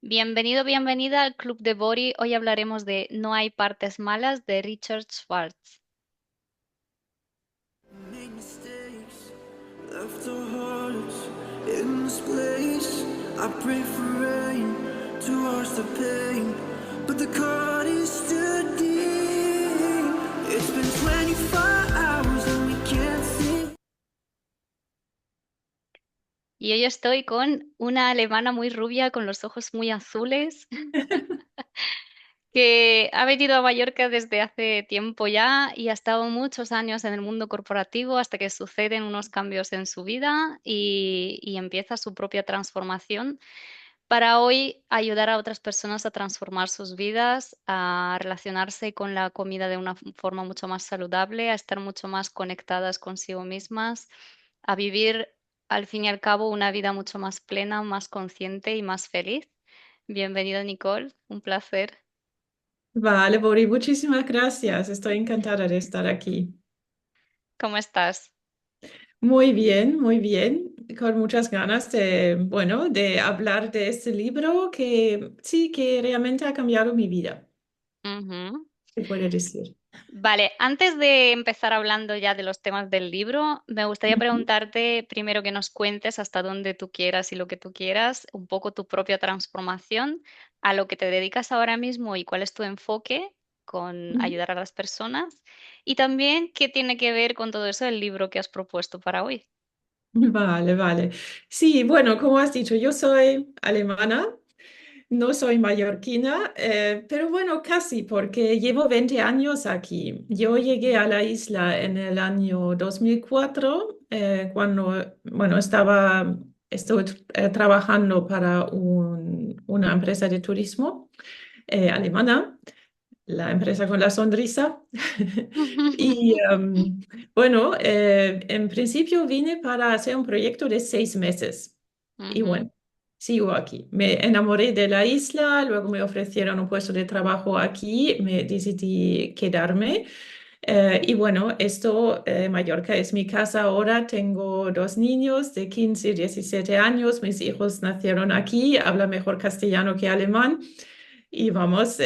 Bienvenido, bienvenida al Club de Bori. Hoy hablaremos de No hay partes malas de Richard Schwartz. Make mistakes, left our hearts in this place. I pray for rain to wash the pain, but the cut is still deep. It's been 24 hours and we can't see. Y hoy estoy con una alemana muy rubia con los ojos muy azules que ha venido a Mallorca desde hace tiempo ya y ha estado muchos años en el mundo corporativo hasta que suceden unos cambios en su vida y empieza su propia transformación para hoy ayudar a otras personas a transformar sus vidas, a relacionarse con la comida de una forma mucho más saludable, a estar mucho más conectadas consigo mismas, a vivir al fin y al cabo una vida mucho más plena, más consciente y más feliz. Bienvenida, Nicole, un placer. Vale, Bori, muchísimas gracias. Estoy encantada de estar aquí. ¿Cómo estás? Muy bien, con muchas ganas de, bueno, de hablar de este libro que sí, que realmente ha cambiado mi vida, Ujú. se puede decir. Vale, antes de empezar hablando ya de los temas del libro, me gustaría Ujú. preguntarte primero que nos cuentes hasta dónde tú quieras y lo que tú quieras, un poco tu propia transformación, a lo que te dedicas ahora mismo y cuál es tu enfoque con Ujú. ayudar a las personas y también qué tiene que ver con todo eso el libro que has propuesto para hoy. Vale, vale. Sí, bueno, como has dicho, yo soy alemana. No soy mallorquina, pero bueno, casi, porque llevo 20 años aquí. Yo llegué a la isla en el año 2004, cuando, bueno, estuve trabajando para una empresa de turismo alemana, la empresa con la sonrisa. Y bueno, en principio vine para hacer un proyecto de 6 meses. Y Ujú, bueno, sigo aquí. Me enamoré de la isla, luego me ofrecieron un puesto de trabajo aquí, me decidí quedarme. Y bueno, Mallorca es mi casa ahora. Tengo dos niños de 15 y 17 años. Mis hijos nacieron aquí, hablan mejor castellano que alemán. Y vamos,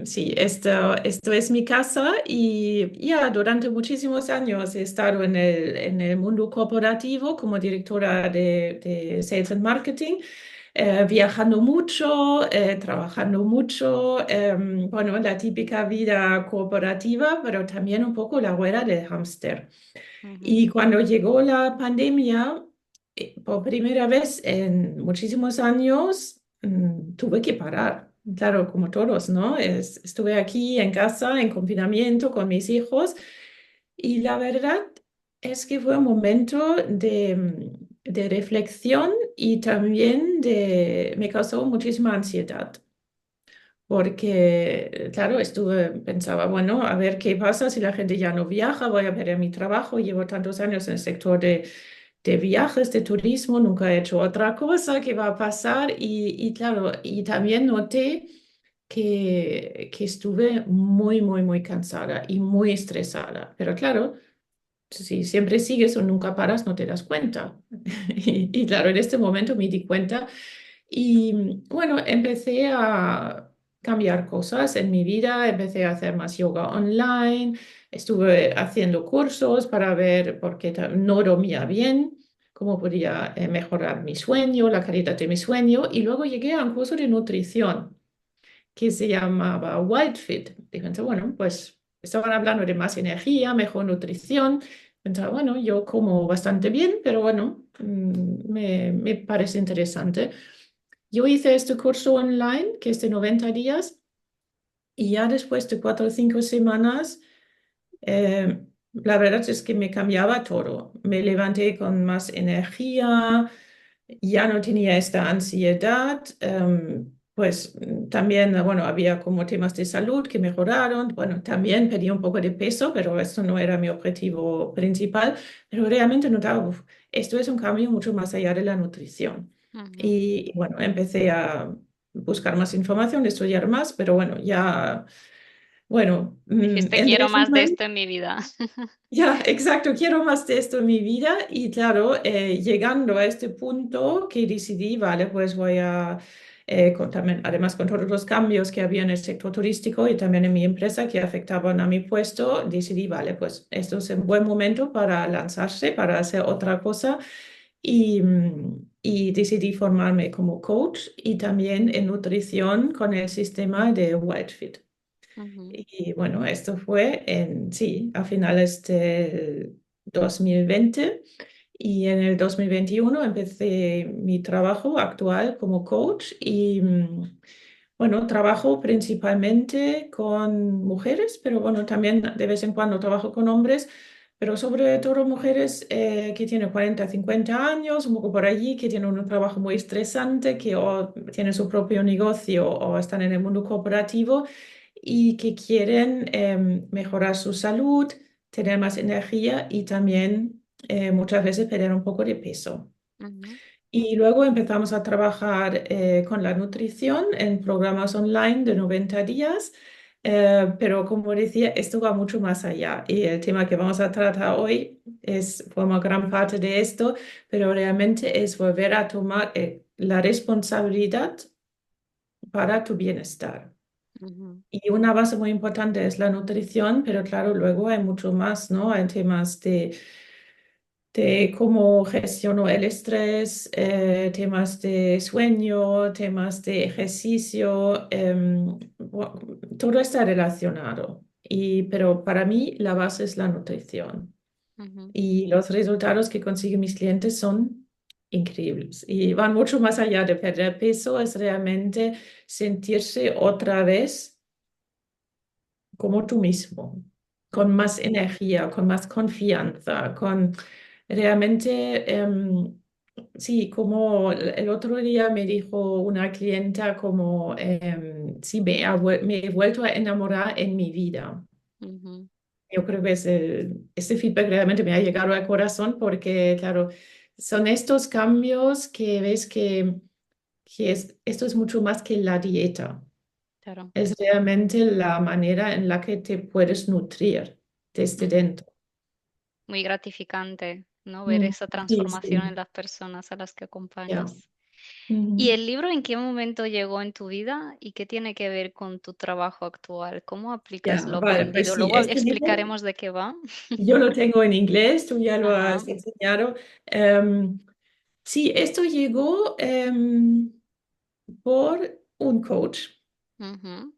sí, esto es mi casa y ya durante muchísimos años he estado en el mundo corporativo como directora de Sales and Marketing, viajando mucho, trabajando mucho, bueno, la típica vida corporativa, pero también un poco la rueda del hámster. ujú, Y cuando llegó la pandemia, por primera vez en muchísimos años, tuve que parar. Claro, como todos, ¿no? Estuve aquí en casa, en confinamiento con mis hijos, y la verdad es que fue un momento de reflexión y también me causó muchísima ansiedad. Porque, claro, pensaba, bueno, a ver qué pasa si la gente ya no viaja, voy a perder mi trabajo, llevo tantos años en el sector de viajes, de turismo, nunca he hecho otra cosa, ¿qué va a pasar? Y claro, y también noté que estuve muy cansada y muy estresada. Pero claro, si siempre sigues o nunca paras, no te das cuenta. Y claro, en este momento me di cuenta y bueno, empecé a cambiar cosas en mi vida, empecé a hacer más yoga online, estuve haciendo cursos para ver por qué no dormía bien, cómo podía mejorar mi sueño, la calidad de mi sueño, y luego llegué a un curso de nutrición que se llamaba Wild Fit. Y pensé, bueno, pues estaban hablando de más energía, mejor nutrición. Pensaba, bueno, yo como bastante bien, pero bueno, me parece interesante. Yo hice este curso online, que es de 90 días, y ya después de 4 o 5 semanas, la verdad es que me cambiaba todo. Me levanté con más energía, ya no tenía esta ansiedad, pues también, bueno, había como temas de salud que mejoraron. Bueno, también perdí un poco de peso, pero esto no era mi objetivo principal. Pero realmente notaba, uf, esto es un cambio mucho más allá de la nutrición. ujú. Y bueno, empecé a buscar más información, estudiar más, pero bueno, ya, bueno, Dijiste, en quiero más de resumen, esto en mi vida. ya, exacto, quiero más de esto en mi vida y claro, llegando a este punto que decidí, vale, pues voy a también, además con todos los cambios que había en el sector turístico y también en mi empresa que afectaban a mi puesto, decidí, vale, pues esto es un buen momento para lanzarse, para hacer otra cosa y decidí formarme como coach y también en nutrición con el sistema de WildFit. Ujú, Y bueno, esto fue sí, a finales del 2020 y en el 2021 empecé mi trabajo actual como coach y bueno, trabajo principalmente con mujeres, pero bueno, también de vez en cuando trabajo con hombres, pero sobre todo mujeres que tienen 40, 50 años, un poco por allí, que tienen un trabajo muy estresante, que o tienen su propio negocio o están en el mundo corporativo y que quieren mejorar su salud, tener más energía y también muchas veces perder un poco de peso. ujú, Y luego empezamos a trabajar con la nutrición en programas online de 90 días, pero como decía, esto va mucho más allá y el tema que vamos a tratar hoy forma gran parte de esto, pero realmente es volver a tomar la responsabilidad para tu bienestar. ujú, Y una base muy importante es la nutrición, pero claro, luego hay mucho más, ¿no? Hay temas de cómo gestiono el estrés, temas de sueño, temas de ejercicio, todo está relacionado. Pero para mí la base es la nutrición. ujú, Y los resultados que consiguen mis clientes son increíbles y van mucho más allá de perder peso, es realmente sentirse otra vez como tú mismo, con ujú, más energía, con más confianza, con realmente, sí, como el otro día me dijo una clienta como, sí, me he vuelto a enamorar en mi vida. ujú, Yo creo que ese feedback realmente me ha llegado al corazón porque, claro, son estos cambios que ves que esto es mucho más que la dieta. claro. Es realmente la manera en la que te puedes nutrir desde Ujú. dentro. Muy gratificante, ¿no? Ver Mm, esa sí, transformación en sí, las personas a las que ya. acompañas. ¿Y Ujú. el libro en qué momento llegó en tu vida y qué tiene que ver con tu trabajo actual? ¿Cómo aplicas Ya, lo vale, pues aprendido? sí, Luego este libro explicaremos de qué va. yo lo tengo en inglés, tú ya lo Ajá. has enseñado. Em, sí, esto llegó por Ujú,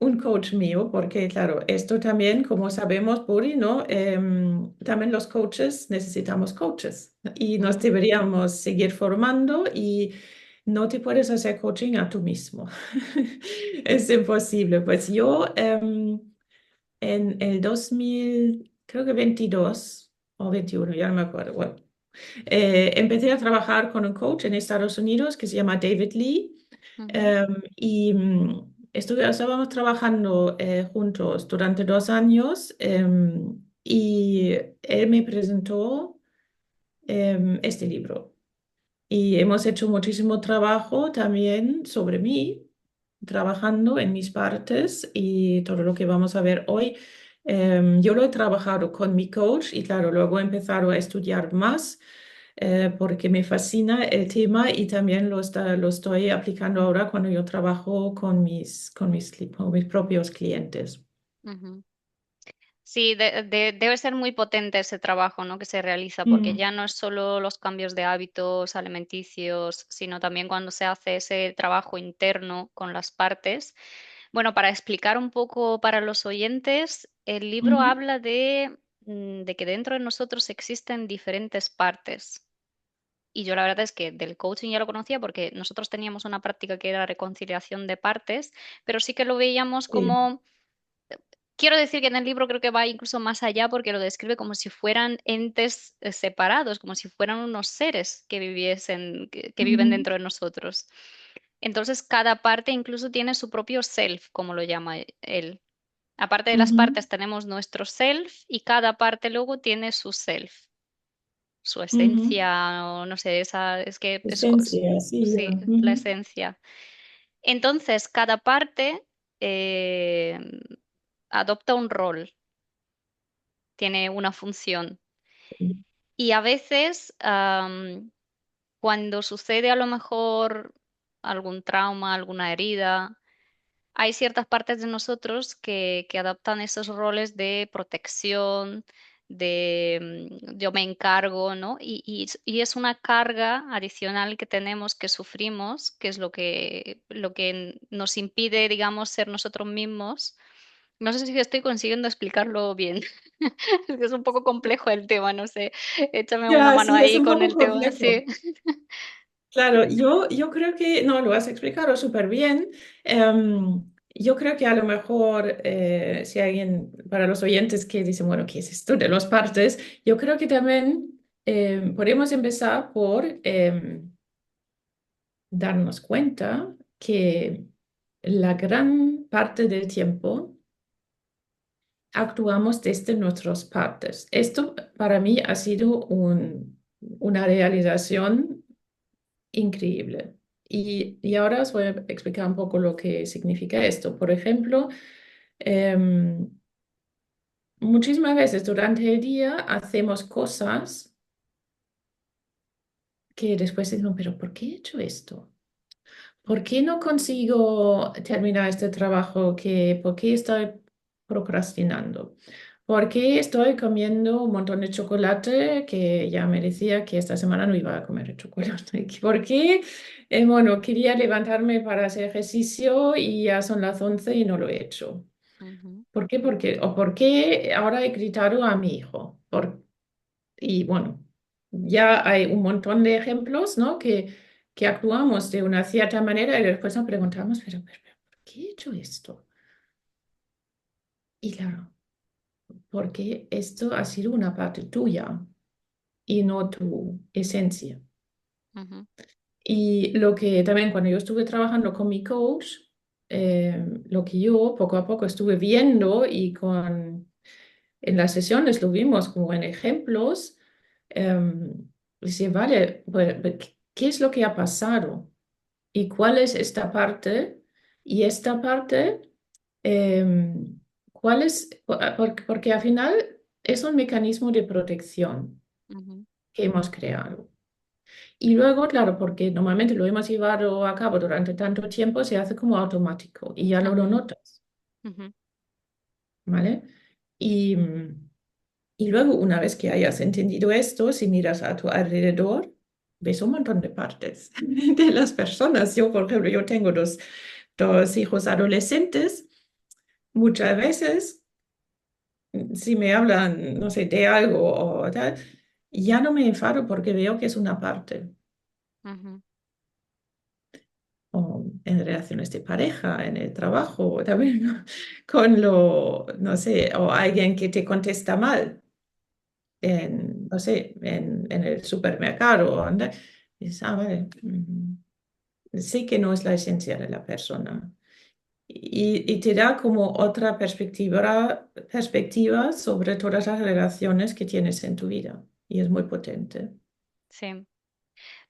un coach mío, porque claro, esto también, como sabemos, Puri, ¿no? También los coaches necesitamos coaches y nos ujú, deberíamos seguir formando y no te puedes hacer coaching a tú mismo. Es imposible. Pues yo en el 2000 creo que 22 o 21 ya no me acuerdo. Bueno, empecé a trabajar con un coach en Estados Unidos que se llama David Lee. ujú, Y estábamos trabajando juntos durante 2 años y él me presentó este libro. Y hemos hecho muchísimo trabajo también sobre mí, trabajando en mis partes y todo lo que vamos a ver hoy. Yo lo he trabajado con mi coach y claro, luego he empezado a estudiar más porque me fascina el tema y también lo estoy aplicando ahora cuando yo trabajo con mis propios clientes. ujú. Sí, debe ser muy potente ese trabajo, ¿no? Que se realiza, porque Mm, ya no es solo los cambios de hábitos alimenticios, sino también cuando se hace ese trabajo interno con las partes. Bueno, para explicar un poco para los oyentes, el libro ujú, habla de que dentro de nosotros existen diferentes partes. Y yo la verdad es que del coaching ya lo conocía porque nosotros teníamos una práctica que era reconciliación de partes, pero sí que lo veíamos sí. como. Quiero decir que en el libro creo que va incluso más allá porque lo describe como si fueran entes separados, como si fueran unos seres que viviesen, que viven Ujú, dentro de nosotros. Entonces, cada parte incluso tiene su propio self, como lo llama él. Aparte de las ujú, partes, tenemos nuestro self y cada parte luego tiene su self, su ujú. esencia, o no sé, esa, es que es, Esencia, sí, ya. sí, la Ujú, esencia. Entonces, cada parte eh, adopta un rol, tiene una función. sí. Y a veces, cuando sucede a lo mejor, algún trauma, alguna herida. Hay ciertas partes de nosotros que adaptan esos roles de protección, yo me encargo, ¿no? Y es una carga adicional que tenemos, que sufrimos, que es lo que nos impide, digamos, ser nosotros mismos. No sé si estoy consiguiendo explicarlo bien. Es que es un poco complejo el tema, no sé. Échame una Ya, mano sí, es ahí un con poco el tema, complejo. sí. Claro, yo creo que, no, lo has explicado súper bien. Yo creo que a lo mejor, si alguien, para los oyentes que dicen, bueno, ¿qué es esto de los partes? Yo creo que también podemos empezar por darnos cuenta que la gran parte del tiempo actuamos desde nuestras partes. Esto para mí ha sido una realización increíble. Y ahora os voy a explicar un poco lo que significa esto. Por ejemplo, em, muchísimas veces durante el día hacemos cosas que después decimos, pero ¿por qué he hecho esto? ¿Por qué no consigo terminar este trabajo? ¿Por qué estoy procrastinando? ¿Por qué estoy comiendo un montón de chocolate que ya me decía que esta semana no iba a comer chocolate? ¿Por qué, bueno, quería levantarme para hacer ejercicio y ya son las 11 y no lo he hecho? Ujú, ¿Por qué? ¿O por qué ahora he gritado a mi hijo? Y bueno, ya hay un montón de ejemplos, ¿no? Que actuamos de una cierta manera y después nos preguntamos, pero, ¿por qué he hecho esto? Y claro, porque esto ha sido una parte tuya y no tu esencia. ujú, Y lo que también cuando yo estuve trabajando con mi coach, lo que yo poco a poco estuve viendo y en las sesiones lo vimos como en ejemplos, dice, vale, pues, ¿qué es lo que ha pasado? ¿Y cuál es esta parte? Y esta parte, ¿cuál es? Porque al final es un mecanismo de protección ujú. que hemos creado. Y luego, claro, porque normalmente lo hemos llevado a cabo durante tanto tiempo, se hace como automático y ya no lo Ajá, notas, ujú, ¿vale? Y, y luego, una vez que hayas entendido esto, si miras a tu alrededor, ves un montón de partes de las personas. Yo, por ejemplo, yo tengo dos hijos adolescentes. Muchas veces, si me hablan, no sé, de algo o tal, ya no me enfado porque veo que es una parte. ujú. O en relaciones de pareja, en el trabajo, también ¿no? Con lo, no sé, o alguien que te contesta mal, no sé, en el supermercado, anda, dices, ah, vale, sé que no es la esencia de la persona. Y te da como otra perspectiva sobre todas las relaciones que tienes en tu vida. Y es muy potente. Sí.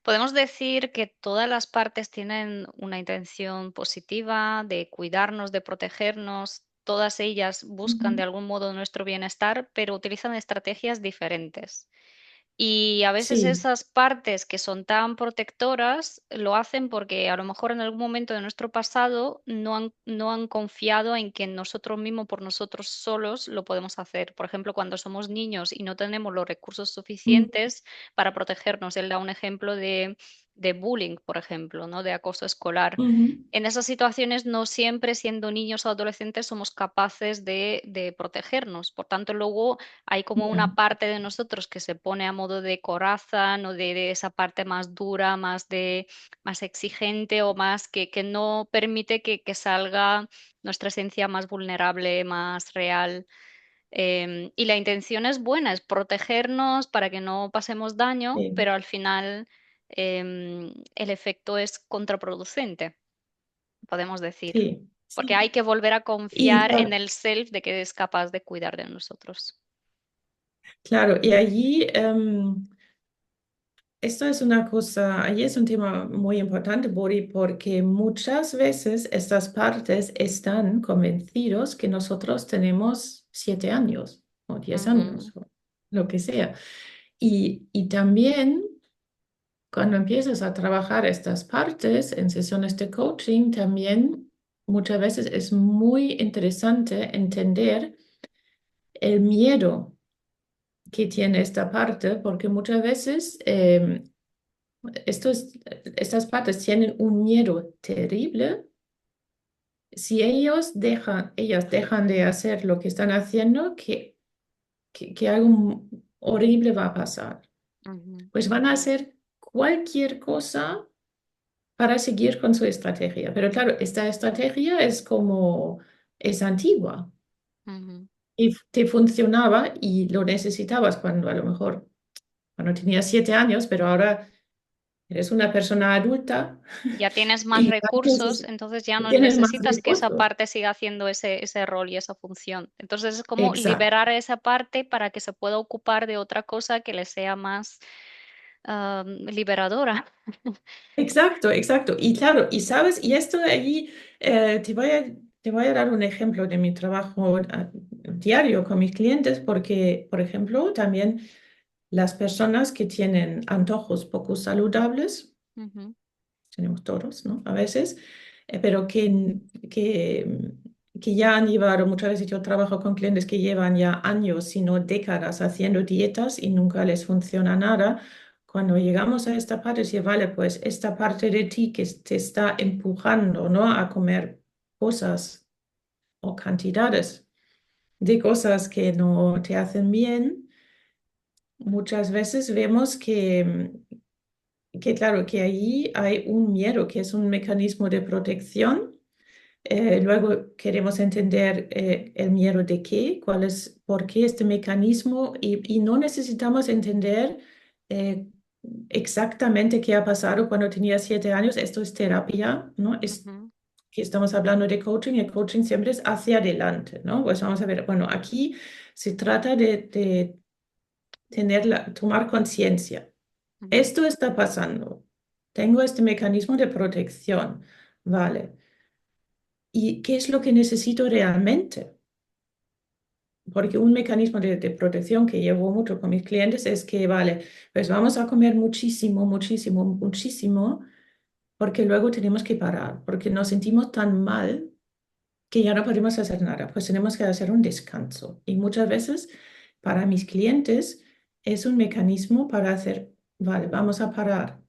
Podemos decir que todas las partes tienen una intención positiva de cuidarnos, de protegernos. Todas ellas buscan de Ujú. algún modo nuestro bienestar, pero utilizan estrategias diferentes. Y a veces Sí. esas partes que son tan protectoras lo hacen porque a lo mejor en algún momento de nuestro pasado no han confiado en que nosotros mismos, por nosotros solos, lo podemos hacer. Por ejemplo, cuando somos niños y no tenemos los recursos Mm, suficientes para protegernos. Él da un ejemplo de bullying, por ejemplo, ¿no? De acoso escolar. ujú. En esas situaciones no siempre siendo niños o adolescentes somos capaces de protegernos. Por tanto, luego hay como Ya, una parte de nosotros que se pone a modo de coraza, ¿no? De esa parte más dura, más exigente o más que no permite que salga nuestra esencia más vulnerable, más real. Y la intención es buena, es protegernos para que no pasemos daño, sí, pero al final el efecto es contraproducente, podemos decir, sí, porque sí. hay que volver a Y confiar en claro, el self de que es capaz de cuidar de nosotros. claro, y allí esto es una cosa, allí es un tema muy importante, Bori, porque muchas veces estas partes están convencidos que nosotros tenemos 7 años o 10 Ujú, años o lo que sea. Y también cuando empiezas a trabajar estas partes en sesiones de coaching, también muchas veces es muy interesante entender el miedo que tiene esta parte, porque muchas veces estas partes tienen un miedo terrible. Si ellas dejan de hacer lo que están haciendo, que algo horrible va a pasar. Ujú, Pues van a hacer cualquier cosa para seguir con su estrategia. Pero claro, esta estrategia es antigua ujú. y te funcionaba y lo necesitabas cuando a lo mejor, cuando tenías 7 años, pero ahora eres una persona adulta Ya tienes más y recursos, entonces ya no tienes más necesitas que esa recursos. parte siga haciendo ese rol y esa función. Entonces es como Exacto. liberar esa parte para que se pueda ocupar de otra cosa que le sea más liberadora. Exacto, exacto. Y claro, y sabes, y esto de allí, te voy a dar un ejemplo de mi trabajo diario con mis clientes, porque, por ejemplo, también las personas que tienen antojos poco saludables, Ujú, tenemos todos, ¿no? A veces, pero que ya han llevado, muchas veces yo trabajo con clientes que llevan ya años, sino décadas haciendo dietas y nunca les funciona nada. Cuando llegamos a esta parte, sí, vale, pues esta parte de ti que te está empujando, ¿no? A comer cosas o cantidades de cosas que no te hacen bien, muchas veces vemos que claro, que allí hay un miedo, que es un mecanismo de protección. Luego queremos entender el miedo de qué, cuál es, por qué este mecanismo y no necesitamos entender eh, exactamente qué ha pasado cuando tenía 7 años. Esto es terapia, ¿no? ujú, Que estamos hablando de coaching y el coaching siempre es hacia adelante, ¿no? Pues vamos a ver, bueno, aquí se trata de tomar conciencia. ujú, Esto está pasando. Tengo este mecanismo de protección. Vale. ¿Y qué es lo que necesito realmente? Porque un mecanismo de protección que llevo mucho con mis clientes es que, vale, pues vamos a comer muchísimo, muchísimo, muchísimo, porque luego tenemos que parar, porque nos sentimos tan mal que ya no podemos hacer nada, pues tenemos que hacer un descanso. Y muchas veces para mis clientes es un mecanismo para hacer, vale, vamos a parar,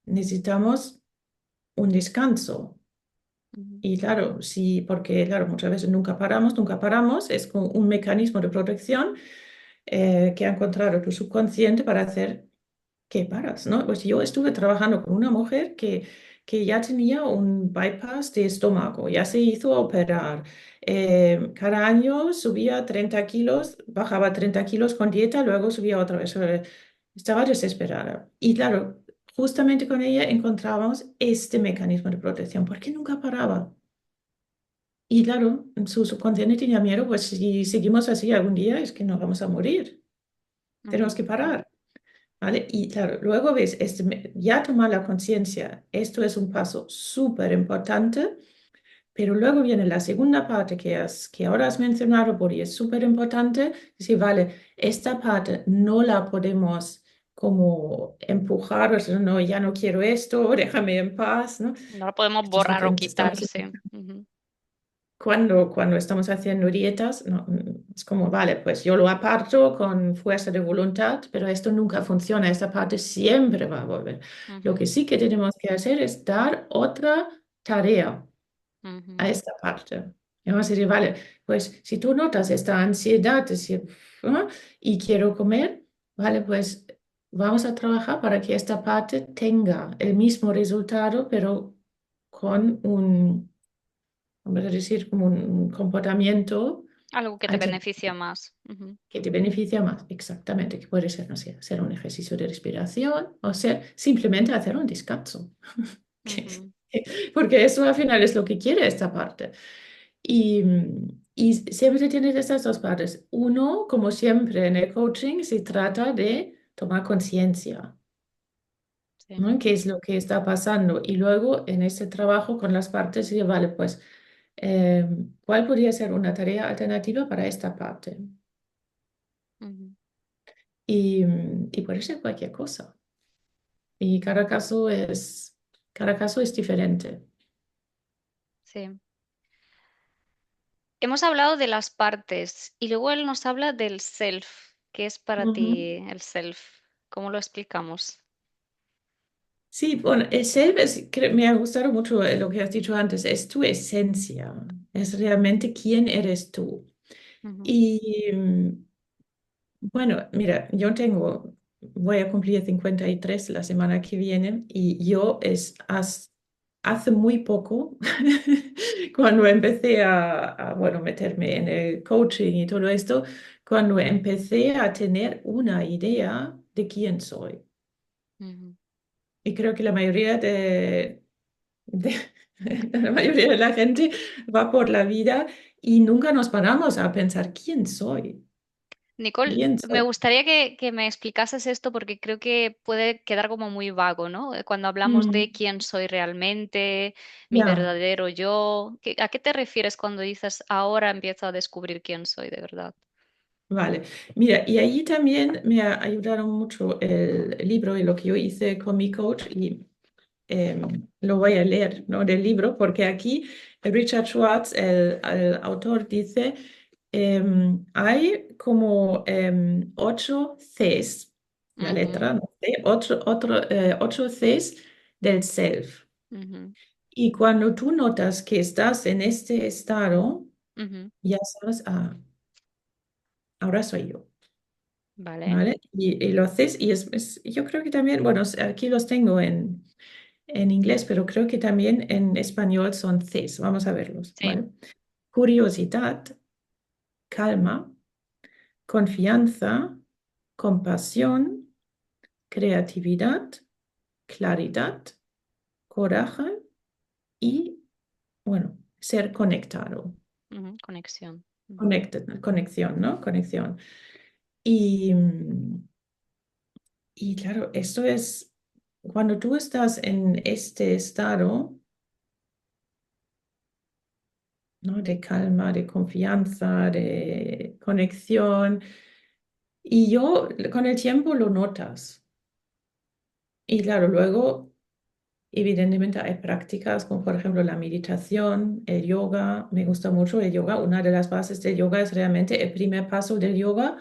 necesitamos un descanso. ujú, Y claro, sí, porque claro, muchas veces nunca paramos, es como un mecanismo de protección que ha encontrado tu subconsciente para hacer que paras, ¿no? Pues yo estuve trabajando con una mujer que ya tenía un bypass de estómago, ya se hizo operar. Cada año subía 30 kilos, bajaba 30 kilos con dieta, luego subía otra vez. Estaba desesperada. Y claro, justamente con ella encontrábamos este mecanismo de protección, porque nunca paraba. Y claro, su subconsciente tenía miedo, pues si seguimos así algún día es que nos vamos a morir. Tenemos ujú, que parar. ¿Vale? Y claro, luego ves, ya tomar la conciencia, esto es un paso súper importante, pero luego viene la segunda parte que ahora has mencionado, porque es súper importante, decir, vale, esta parte no la podemos como empujar, o sea, no, ya no quiero esto, déjame en paz, ¿no? No lo podemos Esto es lo borrar que o estamos quitar, sí. Ujú, cuando estamos haciendo dietas, no, es como, vale, pues yo lo aparto con fuerza de voluntad, pero esto nunca funciona, esta parte siempre va a volver. Lo que ujú, sí que tenemos que hacer es dar otra tarea a ujú, esta parte. Y vamos a decir, vale, pues si tú notas esta ansiedad, decir, "Ah, y quiero comer, vale, pues vamos a trabajar para que esta parte tenga el mismo resultado, pero con vamos a decir, como un comportamiento algo que te beneficia alternativo más. Ujú, que te beneficia más. Exactamente, que puede ser, no sé, hacer un ejercicio de respiración o ser simplemente hacer un descanso. ujú. Porque eso al final es lo que quiere esta parte. Y, y siempre tienes estas dos partes. Uno, como siempre en el coaching, se trata de tomar conciencia, Sí. ¿no? ¿Qué es lo que está pasando? Y luego en este trabajo con las partes, sí, vale, pues, ¿cuál podría ser una tarea alternativa para esta parte? Ujú. Y puede ser cualquier cosa. y cada caso es diferente. Sí. Hemos hablado de las partes y luego él nos habla del self. ¿Qué es para Ujú. ti el self? ¿Cómo lo explicamos? Sí, bueno, me ha gustado mucho lo que has dicho antes, es tu esencia, es realmente quién eres tú. Ujú, Y bueno, mira, voy a cumplir 53 la semana que viene y hace muy poco, cuando empecé bueno, meterme en el coaching y todo esto, cuando empecé a tener una idea de quién soy. ujú. Y creo que de- la mayoría de la gente va por la vida y nunca nos paramos a pensar quién soy, Nicole, quién me soy. gustaría que me explicases esto porque creo que puede quedar como muy vago, ¿no? Cuando hablamos Mm, de quién soy realmente, mi ya. verdadero yo, ¿a qué te refieres cuando dices ahora empiezo a descubrir quién soy de verdad? Vale, mira, y ahí también me ha ayudado mucho el libro y lo que yo hice con mi coach y lo voy a leer, ¿no? Del libro, porque aquí Richard Schwartz, el autor, dice, hay como 8 Cs, la Ujú, letra, ¿no? Ocho Cs del self. ujú, Y cuando tú notas que estás en este estado, ujú. ya sabes, ahora soy yo. Vale, ¿Vale? Y lo haces y yo creo que también, bueno, aquí los tengo en inglés, pero creo que también en español son Cs. Vamos a verlos, sí. ¿vale? Curiosidad, calma, confianza, compasión, creatividad, claridad, coraje y, bueno, ser conectado. Ujú, conexión. Ujú, Conexión, ¿no? Conexión. Y, y claro, esto es, cuando tú estás en este estado, ¿no? De calma, de confianza, de conexión. Y con el tiempo lo notas. Y claro, luego, evidentemente, hay prácticas como por ejemplo la meditación, el yoga. Me gusta mucho el yoga. Una de las bases del yoga es realmente el primer paso del yoga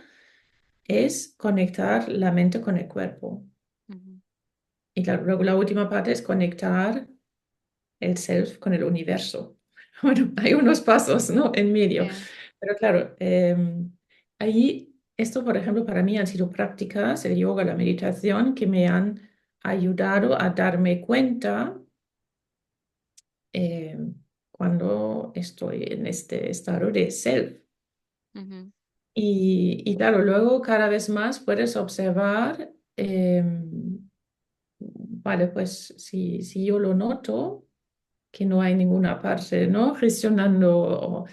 es conectar la mente con el cuerpo. ujú. Y claro, luego la última parte es conectar el self con el universo. Bueno, hay unos pasos, ¿no? En medio. Sí. Pero claro, ahí, esto, por ejemplo, para mí han sido prácticas, el yoga, la meditación, que me han ayudado a darme cuenta eh, cuando estoy en este estado de self. Ujú, Y claro, luego cada vez más puedes observar, vale, pues si yo lo noto, que no hay ninguna parte, ¿no? Gestionando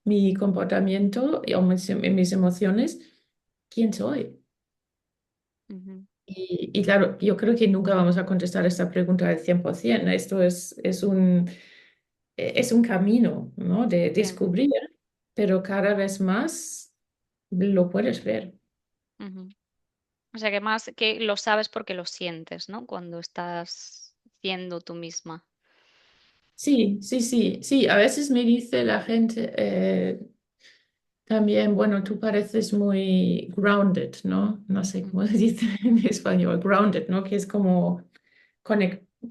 mi comportamiento o mis emociones, ¿quién soy? ujú. Y claro, yo creo que nunca vamos a contestar esta pregunta al 100%. Esto es un camino, ¿no? De Sí. descubrir, pero cada vez más lo puedes ver. Ujú. O sea que más que lo sabes porque lo sientes, ¿no? Cuando estás siendo tú misma. Sí, sí, sí, sí. A veces me dice la gente también, bueno, tú pareces muy grounded, ¿no? No sé cómo Ujú, se dice en español, grounded, ¿no? Que es como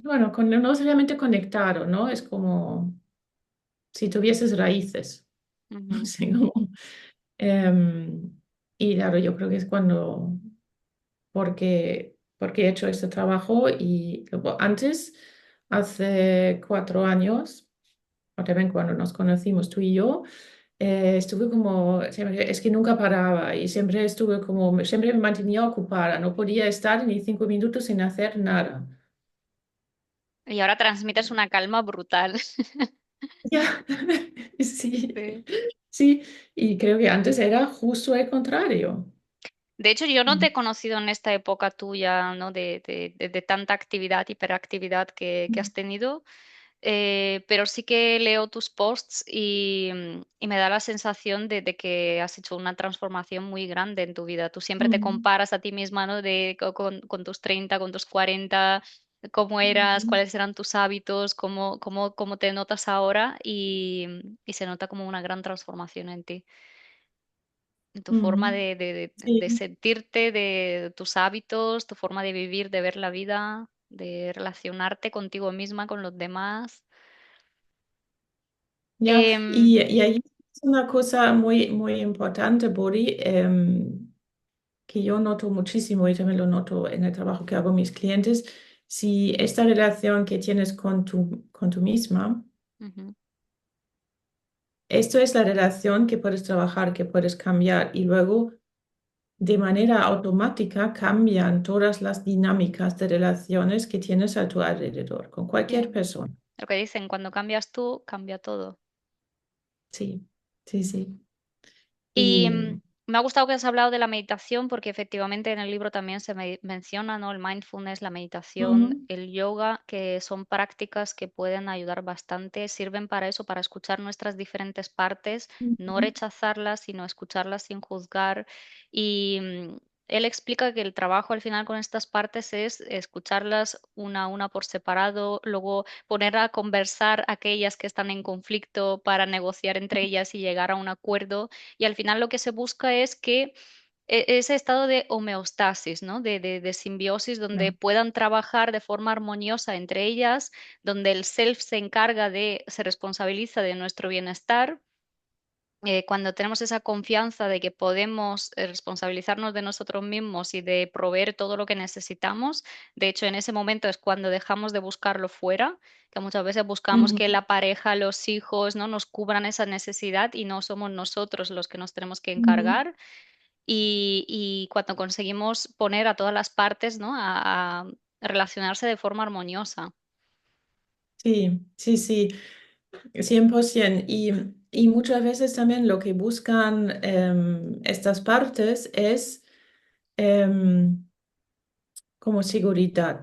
bueno, no necesariamente conectado, ¿no? Es como si tuvieses raíces, no ujú, sé cómo. Em, y claro, yo creo que es porque he hecho este trabajo y luego antes, hace 4 años, o también cuando nos conocimos tú y yo, estuve como, es que nunca paraba y siempre estuve como, siempre me mantenía ocupada, no podía estar ni 5 minutos sin hacer nada. y ahora transmites una calma brutal. Ya, sí, Sí. sí, y creo que antes era justo el contrario. De hecho, yo no te Mm. he conocido en esta época tuya, ¿no? De tanta actividad, hiperactividad que has tenido. Pero sí que leo tus posts y me da la sensación de que has hecho una transformación muy grande en tu vida. Tú siempre te Mm, comparas a ti misma, ¿no? Con tus 30, con tus 40, cómo eras, mm, cuáles eran tus hábitos, cómo te notas ahora y se nota como una gran transformación en ti, en tu forma mm. de Sí, sentirte, de tus hábitos, tu forma de vivir, de ver la vida, de relacionarte contigo misma, con los demás. ya. Em, Y ahí es una cosa muy, muy importante, Bori, que yo noto muchísimo y también lo noto en el trabajo que hago con mis clientes. Si esta relación que tienes con tu misma, Ujú, esto es la relación que puedes trabajar, que puedes cambiar y luego de manera automática cambian todas las dinámicas de relaciones que tienes a tu alrededor, con cualquier sí. persona. Lo que dicen, cuando cambias tú, cambia todo. Sí, sí, sí. Y Y me ha gustado que has hablado de la meditación porque efectivamente en el libro también menciona, ¿no? El mindfulness, la meditación, mm, el yoga, que son prácticas que pueden ayudar bastante, sirven para eso, para escuchar nuestras diferentes partes, no mm, rechazarlas, sino escucharlas sin juzgar. Y él explica que el trabajo al final con estas partes es escucharlas una a una por separado, luego poner a conversar aquellas que están en conflicto para negociar entre ellas y llegar a un acuerdo y al final lo que se busca es que ese estado de homeostasis, ¿no? De simbiosis donde ya, puedan trabajar de forma armoniosa entre ellas, donde el self se encarga se responsabiliza de nuestro bienestar. Cuando tenemos esa confianza de que podemos responsabilizarnos de nosotros mismos y de proveer todo lo que necesitamos, de hecho en ese momento es cuando dejamos de buscarlo fuera, que muchas veces buscamos que mm, la pareja, los hijos, ¿no? nos cubran esa necesidad y no somos nosotros los que nos tenemos que mm, encargar. Y cuando conseguimos poner a todas las partes, ¿no? a relacionarse de forma armoniosa. sí, sí, sí, 100%. Y muchas veces también lo que buscan estas partes es em, como seguridad,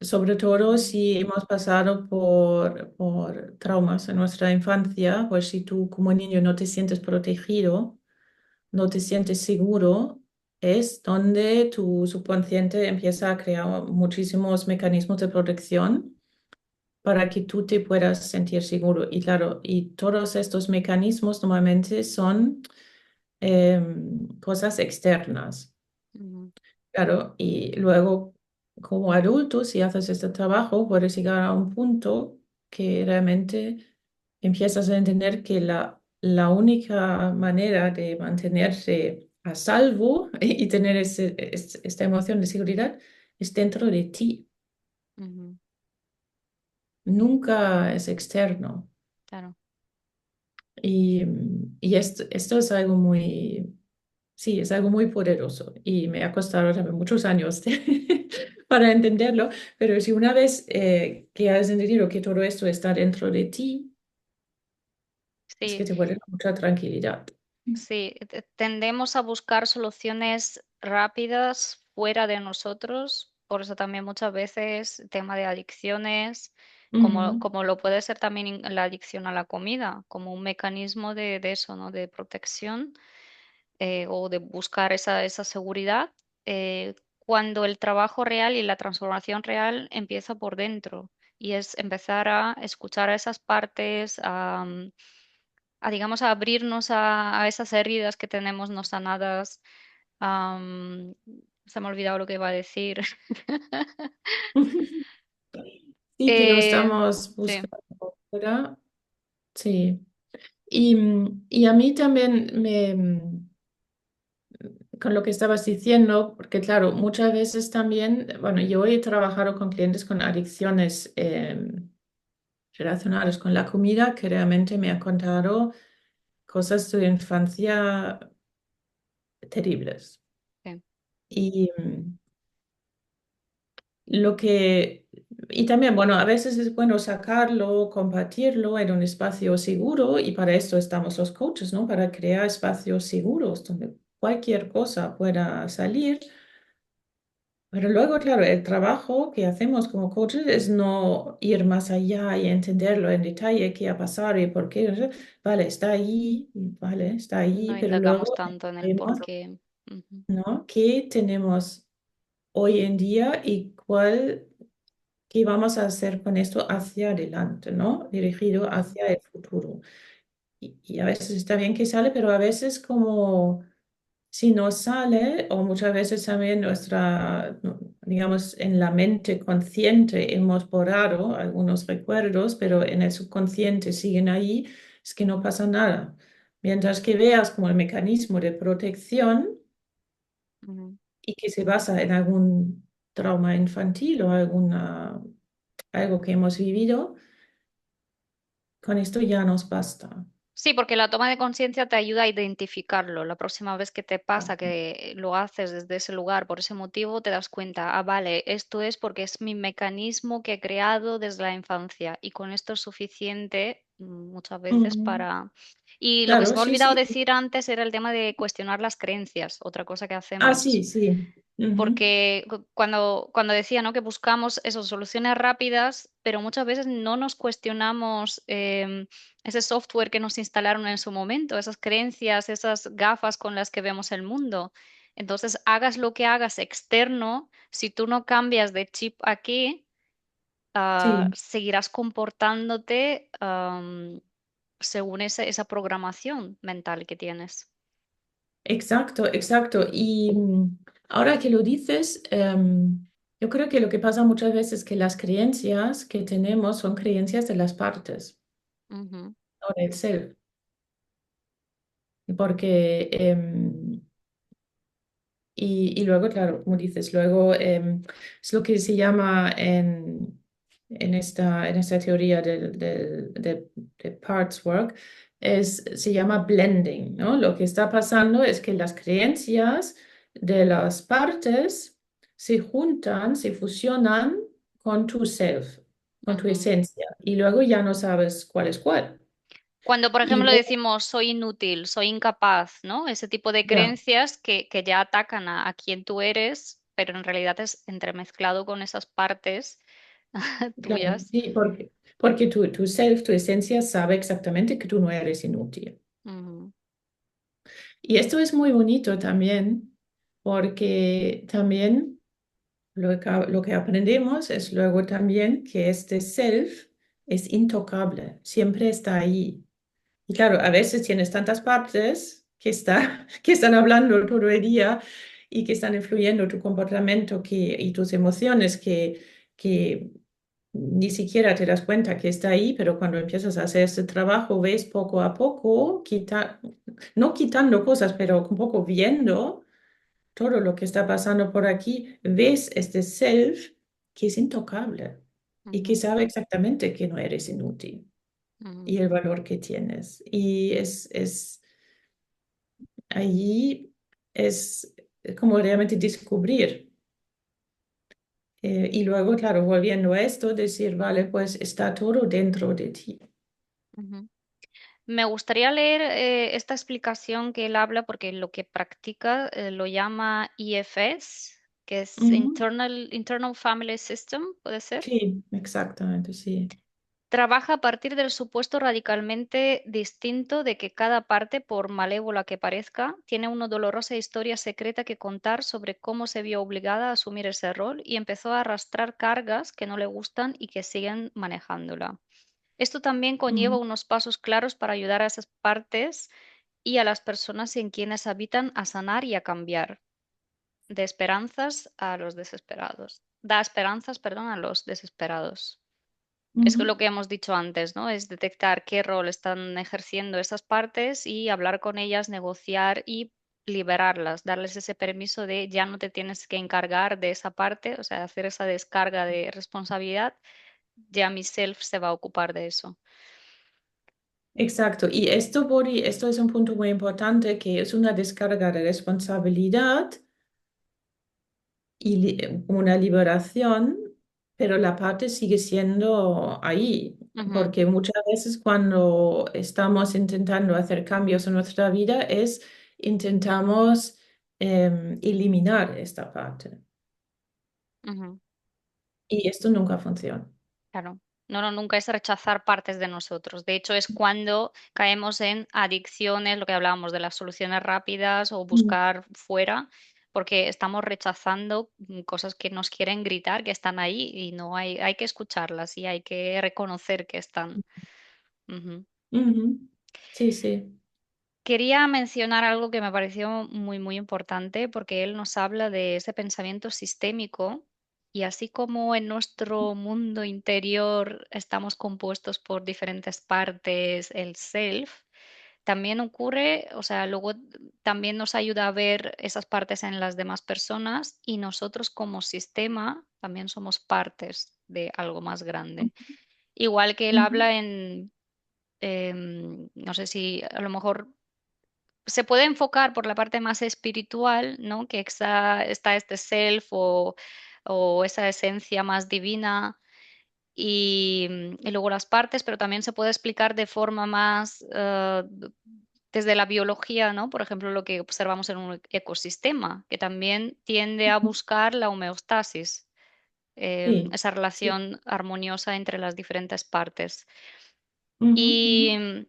sobre todo Mm, si hemos pasado por traumas en nuestra infancia, pues si tú como niño no te sientes protegido, no te sientes seguro, es donde tu subconsciente empieza a crear muchísimos mecanismos de protección para que tú te puedas sentir seguro. Y claro, y todos estos mecanismos normalmente son cosas externas. mm, Claro, y luego como adulto, si haces este trabajo, puedes llegar a un punto que realmente empiezas a entender que la única manera de mantenerse a salvo y tener esta emoción de seguridad es dentro de ti, ujú, nunca es externo. claro. Y esto es algo muy, sí, es algo muy poderoso y me ha costado también muchos años para entenderlo, pero si una vez que has entendido que todo esto está dentro de ti, es Sí. que te puede dar mucha tranquilidad. Sí, tendemos a buscar soluciones rápidas fuera de nosotros, por eso también muchas veces tema de adicciones, Ujú, como lo puede ser también la adicción a la comida, como un mecanismo de eso, ¿no? De protección o de buscar esa seguridad, cuando el trabajo real y la transformación real empieza por dentro y es empezar a escuchar a esas partes, digamos, a abrirnos a esas heridas que tenemos no sanadas. Am, Se me ha olvidado lo que iba a decir. sí, que lo estamos Sí, buscando, ¿verdad? Sí. Y a mí también con lo que estabas diciendo, porque claro, muchas veces también, bueno, yo he trabajado con clientes con adicciones relacionadas con la comida que realmente me han contado cosas de infancia terribles. sí. Y lo que, y también, bueno, a veces es bueno sacarlo, compartirlo en un espacio seguro y para esto estamos los coaches, ¿no? Para crear espacios seguros donde cualquier cosa pueda salir. Pero luego, claro, el trabajo que hacemos como coaches es no ir más allá y entenderlo en detalle qué ha pasado y por qué. Vale, vale, está ahí, No pero indagamos luego tanto en el vemos, porqué. Ujú, ¿no? ¿Qué tenemos hoy en día y qué vamos a hacer con esto hacia adelante, ¿no? Dirigido ujú, hacia el futuro. Y a veces está bien que sale, pero a veces como si no sale, o muchas veces también no, digamos, en la mente consciente hemos borrado algunos recuerdos, pero en el subconsciente siguen ahí, es que no pasa nada. Mientras que veas como el mecanismo de protección ujú. y que se basa en algún trauma infantil o algo que hemos vivido, con esto ya nos basta. Sí, porque la toma de conciencia te ayuda a identificarlo. La próxima vez que te pasa Exacto. que lo haces desde ese lugar, por ese motivo, te das cuenta, ah, vale, esto es porque es mi mecanismo que he creado desde la infancia y con esto es suficiente muchas veces Ujú. para... Y lo que se Claro, me ha sí, olvidado sí. decir antes era el tema de cuestionar las creencias, otra cosa que Ah, hacemos. sí, sí. Ujú. Porque cuando decía, ¿no? que buscamos esas soluciones rápidas, pero muchas veces no nos cuestionamos ese software que nos instalaron en su momento, esas creencias, esas gafas con las que vemos el mundo. Entonces, hagas lo que hagas externo, si tú no cambias de chip aquí, Sí. seguirás comportándote según esa programación mental que tienes. Exacto, exacto. Y ahora que lo dices, yo creo que lo que pasa muchas veces es que las creencias que tenemos son creencias de las partes, Ujú, no del self. Porque y luego, claro, como dices, luego es lo que se llama en esta teoría de parts work, se llama blending, ¿no? Lo que está pasando es que las creencias de las partes se juntan, se fusionan con tu self, con tu ujú. esencia, y luego ya no sabes cuál es cuál. Cuando, por Y ejemplo, luego, decimos soy inútil, soy incapaz, ¿no? Ese tipo de ya. creencias que ya atacan a quien tú eres, pero en realidad es entremezclado con esas partes Claro, tuyas. sí, porque tu self, tu esencia sabe exactamente que tú no eres inútil. Ujú, Y esto es muy bonito también, porque también lo que aprendemos es luego también que este self es intocable, siempre está ahí. Y claro, a veces tienes tantas partes que están hablando todo el día y que están influyendo tu comportamiento y tus emociones que ni siquiera te das cuenta que está ahí, pero cuando empiezas a hacer este trabajo, ves poco a poco, no quitando cosas, pero un poco viendo todo lo que está pasando por aquí, ves este self que es intocable y que ujú, sabe exactamente que no eres inútil ujú, y el valor que tienes. Y allí es como realmente descubrir. Y luego, claro, volviendo a esto, decir, vale, pues está todo dentro de ti. ujú. Me gustaría leer esta explicación que él habla porque lo que practica lo llama IFS, que es Ujú. Internal Family System, ¿puede ser? Sí, exactamente, sí. Trabaja a partir del supuesto radicalmente distinto de que cada parte, por malévola que parezca, tiene una dolorosa historia secreta que contar sobre cómo se vio obligada a asumir ese rol y empezó a arrastrar cargas que no le gustan y que siguen manejándola. Esto también conlleva Ujú. unos pasos claros para ayudar a esas partes y a las personas en quienes habitan a sanar y a cambiar. De esperanzas a los desesperados. Da esperanzas, perdón, a los desesperados. Es Ujú. lo que hemos dicho antes, ¿no? Es detectar qué rol están ejerciendo esas partes y hablar con ellas, negociar y liberarlas, darles ese permiso de ya no te tienes que encargar de esa parte, o sea, hacer esa descarga de responsabilidad, ya mi self se va a ocupar de eso. Exacto. Y esto, Bori, esto es un punto muy importante, que es una descarga de responsabilidad y una liberación, pero la parte sigue siendo ahí, Ujú, porque muchas veces cuando estamos intentando hacer cambios en nuestra vida intentamos eliminar esta parte. Ujú. Y esto nunca funciona. Claro. No, no, nunca es rechazar partes de nosotros. De hecho, es cuando caemos en adicciones, lo que hablábamos de las soluciones rápidas o Mm, buscar fuera, porque estamos rechazando cosas que nos quieren gritar, que están ahí y no hay, hay que escucharlas y hay que reconocer que están. Ujú. ujú. Sí, sí. Quería mencionar algo que me pareció muy, muy importante porque él nos habla de ese pensamiento sistémico y así como en nuestro mundo interior estamos compuestos por diferentes partes, el self, también ocurre, o sea, luego también nos ayuda a ver esas partes en las demás personas y nosotros como sistema también somos partes de algo más grande. Igual que él Ujú, habla no sé si a lo mejor se puede enfocar por la parte más espiritual, ¿no? Que está este self o esa esencia más divina y luego las partes, pero también se puede explicar de forma más desde la biología, ¿no? Por ejemplo, lo que observamos en un ecosistema, que también tiende a ujú. buscar la homeostasis, Sí, esa sí. relación armoniosa entre las diferentes partes. Ujú, ujú. Y,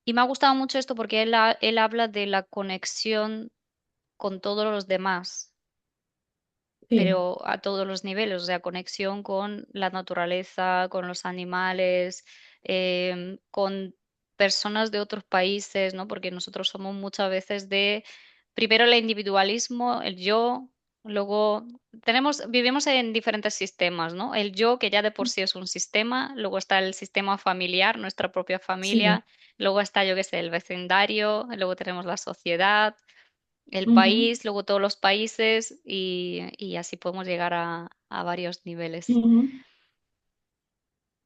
y me ha gustado mucho esto porque él habla de la conexión con todos los demás, Sí. pero a todos los niveles, o sea, conexión con la naturaleza, con los animales, con personas de otros países, ¿no? Porque nosotros somos muchas veces de, primero el individualismo, el yo, luego vivimos en diferentes sistemas, ¿no? El yo, que ya de por sí es un sistema, luego está el sistema familiar, nuestra propia Sí. familia, luego está, yo qué sé, el vecindario, luego tenemos la sociedad, el Ujú, país, luego todos los países y así podemos llegar a varios niveles. ujú.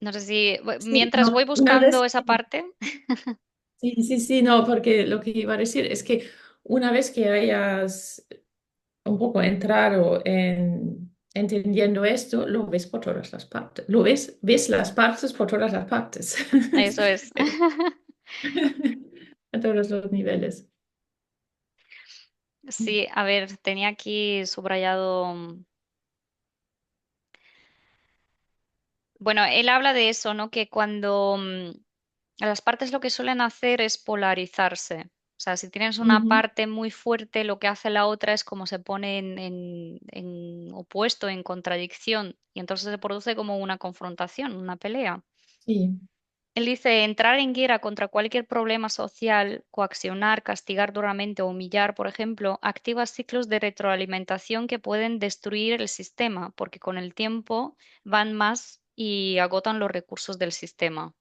No sé si Sí, mientras voy no, una vez buscando esa que, parte, sí, sí, sí, no, porque lo que iba a decir es que una vez que hayas un poco entrado en entendiendo esto, lo ves por todas las partes, ves las partes por todas las partes, eso es. a todos los niveles. Sí, a ver, tenía aquí subrayado. Bueno, él habla de eso, ¿no? Que cuando las partes lo que suelen hacer es polarizarse. O sea, si tienes una Ujú, parte muy fuerte, lo que hace la otra es como se pone en opuesto, en contradicción, y entonces se produce como una confrontación, una pelea. sí. Él dice, entrar en guerra contra cualquier problema social, coaccionar, castigar duramente o humillar, por ejemplo, activa ciclos de retroalimentación que pueden destruir el sistema, porque con el tiempo van más y agotan los recursos del sistema.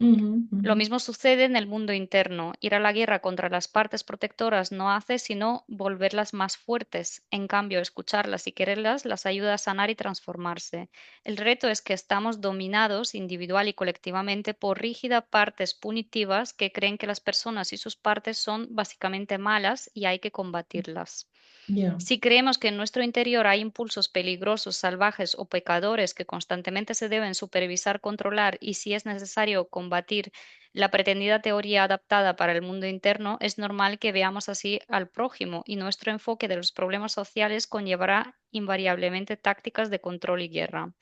Ujú, Lo ujú, mismo sucede en el mundo interno. Ir a la guerra contra las partes protectoras no hace sino volverlas más fuertes. En cambio, escucharlas y quererlas las ayuda a sanar y transformarse. El reto es que estamos dominados individual y colectivamente por rígidas partes punitivas que creen que las personas y sus partes son básicamente malas y hay que combatirlas. ya. Si creemos que en nuestro interior hay impulsos peligrosos, salvajes o pecadores que constantemente se deben supervisar, controlar y si es necesario combatir la pretendida teoría adaptada para el mundo interno, es normal que veamos así al prójimo y nuestro enfoque de los problemas sociales conllevará invariablemente tácticas de control y guerra.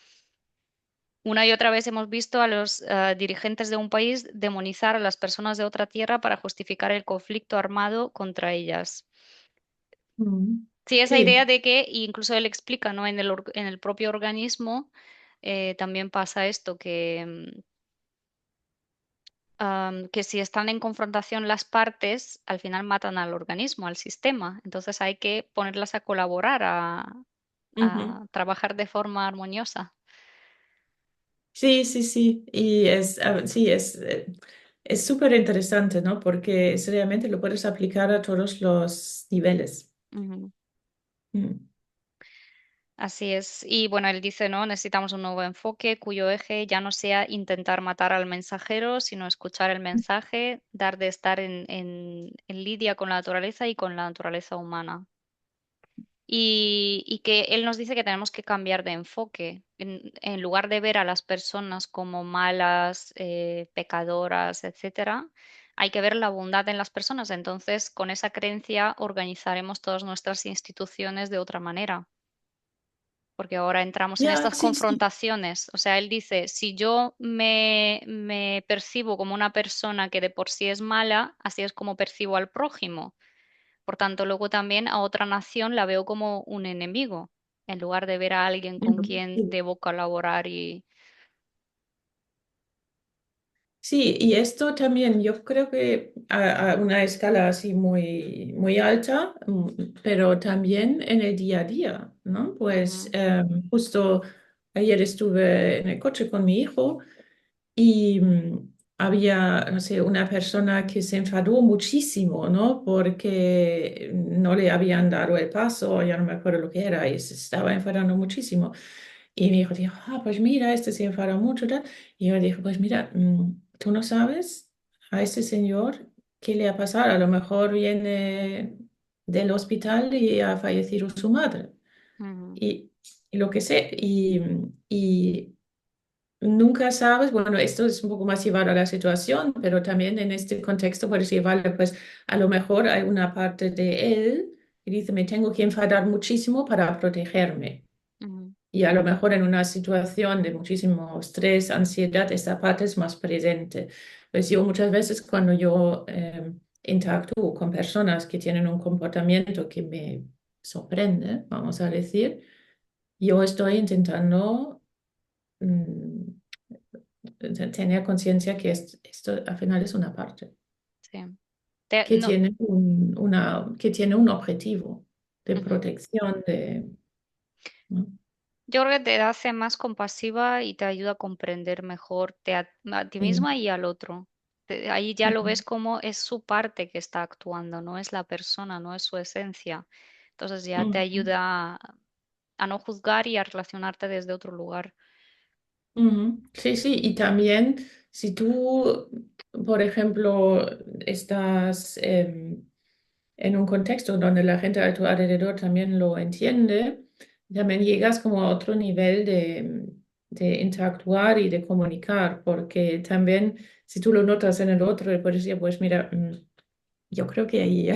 Una y otra vez hemos visto a los dirigentes de un país demonizar a las personas de otra tierra para justificar el conflicto armado contra ellas. Ujú. Sí, esa idea Sí. de que, y incluso él explica, ¿no? En el propio organismo también pasa esto, que si están en confrontación las partes, al final matan al organismo, al sistema. Entonces hay que ponerlas a colaborar, Ujú. a trabajar de forma armoniosa. Sí, sí, sí. Y sí, es súper interesante, ¿no? Porque realmente lo puedes aplicar a todos los niveles. Ujú. Mm, Así es. Y bueno, él dice, ¿no? Necesitamos un nuevo enfoque cuyo eje ya no sea intentar matar al mensajero, sino escuchar el mensaje, dar de estar en lidia con la naturaleza y con la naturaleza humana. Y que él nos dice que tenemos que cambiar de enfoque. En lugar de ver a las personas como malas, pecadoras, etcétera, hay que ver la bondad en las personas. Entonces, con esa creencia organizaremos todas nuestras instituciones de otra manera. porque ahora entramos en Ya, estas sí, sí. confrontaciones. O sea, él dice, si yo me percibo como una persona que de por sí es mala, así es como percibo al prójimo. Por tanto, luego también a otra nación la veo como un enemigo, en lugar de ver a alguien con Ujú, quien sí. debo colaborar y... Sí, y esto también yo creo que a una escala así muy, muy alta, pero también en el día a día, ¿no? Pues Ujú, justo ayer estuve en el coche con mi hijo y había, no sé, una persona que se enfadó muchísimo, ¿no? Porque no le habían dado el paso, ya no me acuerdo lo que era, y se estaba enfadando muchísimo. Y mi hijo dijo, ah, pues mira, este se enfada mucho, tal. Y yo dije, pues mira, tú no sabes a este señor qué le ha pasado. A lo mejor viene del hospital y ha fallecido su madre. ujú, Y, y lo que sé. Y nunca sabes, bueno, esto es un poco más llevado a la situación, pero también en este contexto puedes llevarle, pues a lo mejor hay una parte de él que dice, me tengo que enfadar muchísimo para protegerme. ujú, Y a lo mejor en una situación de muchísimo estrés, ansiedad, esta parte es más presente. Pues yo muchas veces cuando yo interactúo con personas que tienen un comportamiento que me sorprende, vamos a decir, yo estoy intentando tener conciencia que esto al final es una parte sí. que No, tiene que tiene un objetivo de ujú. protección, de, ¿no? Yo creo que te hace más compasiva y te ayuda a comprender mejor a ti Sí. misma y al otro. Ahí ya lo ves Ujú, como es su parte que está actuando, no es la persona, no es su esencia. Entonces ya te ujú. ayuda a no juzgar y a relacionarte desde otro lugar. Ujú. Sí, sí, y también si tú, por ejemplo, estás en un contexto donde la gente a tu alrededor también lo entiende, también llegas como a otro nivel de interactuar y de comunicar, porque también si tú lo notas en el otro, puedes decir, pues mira, yo creo que ahí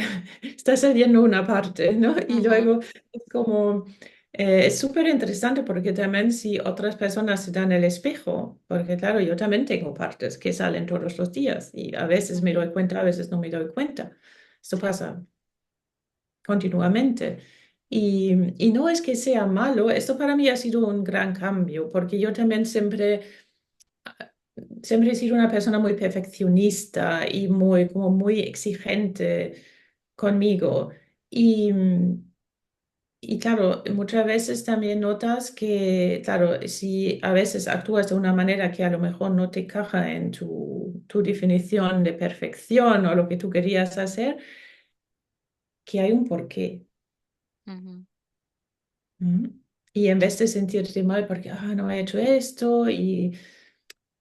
está saliendo una parte, ¿no? Y Ujú, luego es como, es súper interesante porque también si otras personas se dan el espejo, porque claro, yo también tengo partes que salen todos los días y a veces me ujú, doy cuenta, a veces no me doy cuenta. Esto sí, pasa continuamente. Y no es que sea malo, esto para mí ha sido un gran cambio, porque yo también siempre he sido una persona muy perfeccionista y muy, como muy exigente conmigo. Y, y claro, muchas veces también notas que, claro, si a veces actúas de una manera que a lo mejor no te caja en tu definición de perfección o lo que tú querías hacer, que hay un porqué. ujú, ¿Mm? Y en vez de sentirte mal porque, no he hecho esto y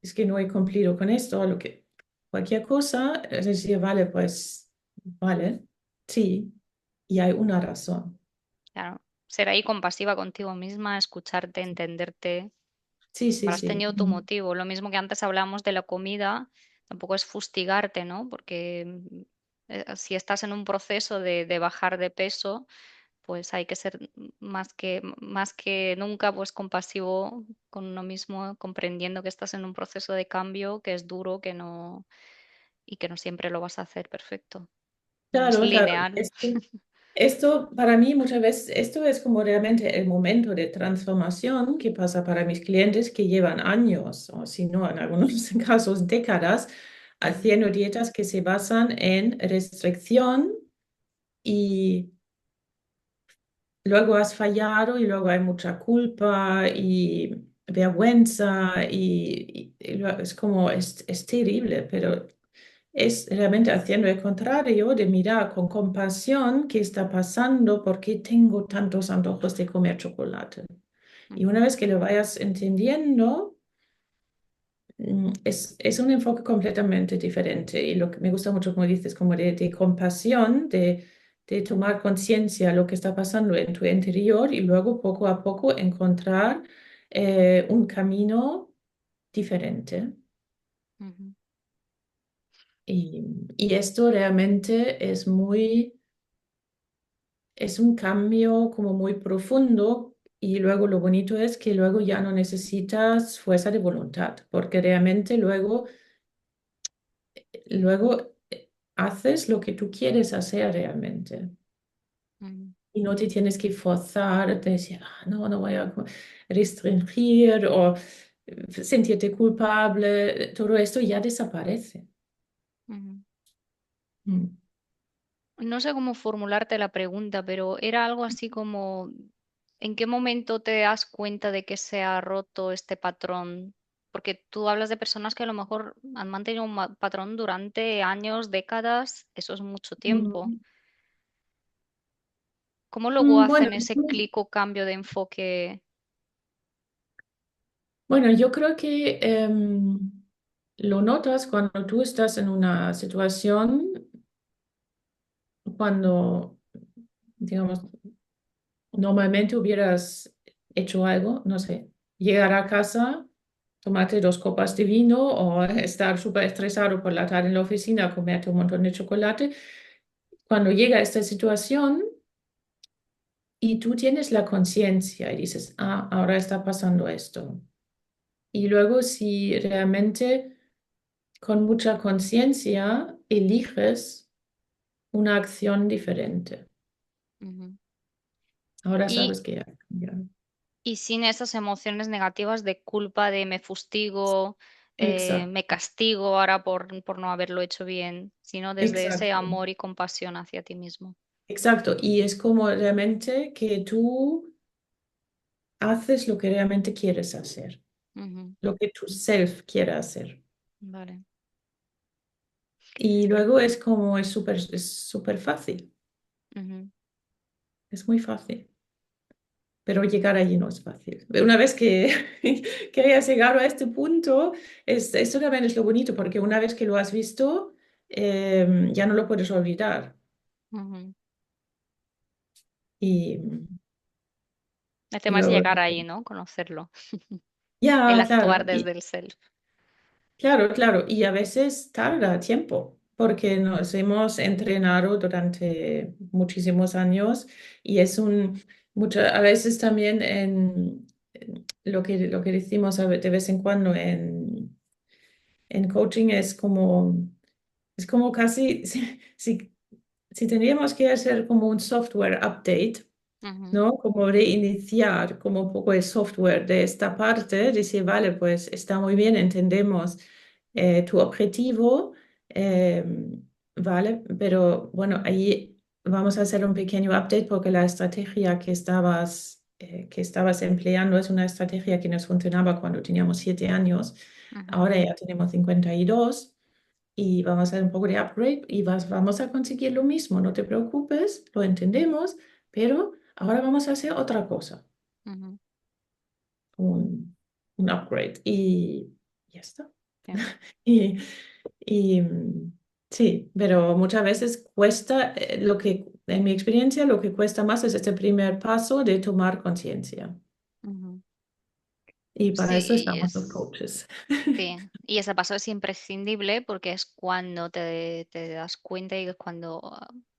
es que no he cumplido con esto, o lo que, cualquier cosa, es decir, vale, pues, vale, sí, y hay una razón. claro. Ser ahí compasiva contigo misma, escucharte, entenderte. Sí, sí, Habrás sí. tenido tu motivo. Lo mismo que antes hablamos de la comida, tampoco es fustigarte, ¿no? Porque si estás en un proceso de bajar de peso, pues hay que ser más que nunca pues compasivo con uno mismo, comprendiendo que estás en un proceso de cambio que es duro, que no, y que no siempre lo vas a hacer perfecto. No es Claro, claro. lineal. Esto para mí muchas veces, esto es como realmente el momento de transformación que pasa para mis clientes que llevan años, o si no, en algunos casos décadas, Ujú, haciendo dietas que se basan en restricción y luego has fallado y luego hay mucha culpa y vergüenza es como, es terrible, pero es realmente haciendo el contrario de mirar con compasión qué está pasando, por qué tengo tantos antojos de comer chocolate. Y una ujú, vez que lo vayas entendiendo, es un enfoque completamente diferente. Y lo que me gusta mucho, como dices, como de compasión, de tomar conciencia de lo que está pasando en tu interior y luego poco a poco encontrar un camino diferente. ujú. Y esto realmente es un cambio como muy profundo y luego lo bonito es que luego ya no necesitas fuerza de voluntad, porque realmente luego haces lo que tú quieres hacer realmente. Ujú, Y no te tienes que forzar, te decir, "Ah, no, no voy a restringir o sentirte culpable, todo esto ya desaparece. ujú. Mm. No sé cómo formularte la pregunta, pero era algo así como, ¿en qué momento te das cuenta de que se ha roto este patrón? Porque tú hablas de personas que a lo mejor han mantenido un patrón durante años, décadas, eso es mucho tiempo. Mm. ¿Cómo luego Bueno, hacen ese clic o cambio de enfoque? bueno, yo creo que lo notas cuando tú estás en una situación, cuando, digamos, normalmente hubieras hecho algo, no sé, llegar a casa, tomarte 2 copas de vino o estar súper estresado por la tarde en la oficina, comerte un montón de chocolate. Cuando llega esta situación y tú tienes la conciencia y dices, ah, ahora está pasando esto. Y luego si realmente con mucha conciencia eliges una acción diferente, Ujú. ahora Y, sabes que ya ha cambiado. y sin esas emociones negativas de culpa, de me fustigo, Exacto, me castigo ahora por no haberlo hecho bien, sino desde ese exacto, amor y compasión hacia ti mismo. exacto. Y es como realmente que tú haces lo que realmente quieres hacer, Ujú, lo que tu self quiere hacer. vale. Y luego es como es súper fácil, Ujú, es muy fácil. Pero llegar allí no es fácil. Una vez que, que hayas llegado a este punto, esto también es lo bonito, porque una vez que lo has visto, ya no lo puedes olvidar. ujú. Y, El y tema es luego, llegar ahí, ¿no? Conocerlo. El ya, claro, actuar desde el self. claro, claro. Y a veces tarda tiempo, porque nos hemos entrenado durante muchísimos años y a veces también en lo que decimos de vez en cuando en coaching es como casi, si tendríamos que hacer como un software update, Ujú, ¿no? Como reiniciar como un poco el software de esta parte, decir, vale, pues está muy bien, entendemos tu objetivo, eh, vale, pero bueno, ahí vamos a hacer un pequeño update porque la estrategia que estabas empleando es una estrategia que nos funcionaba cuando teníamos 7 años, ujú, ahora ya tenemos 52 y vamos a hacer un poco de upgrade y vamos a conseguir lo mismo, no te preocupes, lo entendemos, pero ahora vamos a hacer otra cosa, ujú. un upgrade y ya está. Bien. Y, sí, pero muchas veces cuesta, en mi experiencia, lo que cuesta más es este primer paso de tomar conciencia. Ujú. Y para eso Sí, estamos los coaches. sí. Y ese paso es imprescindible porque es cuando te das cuenta y es cuando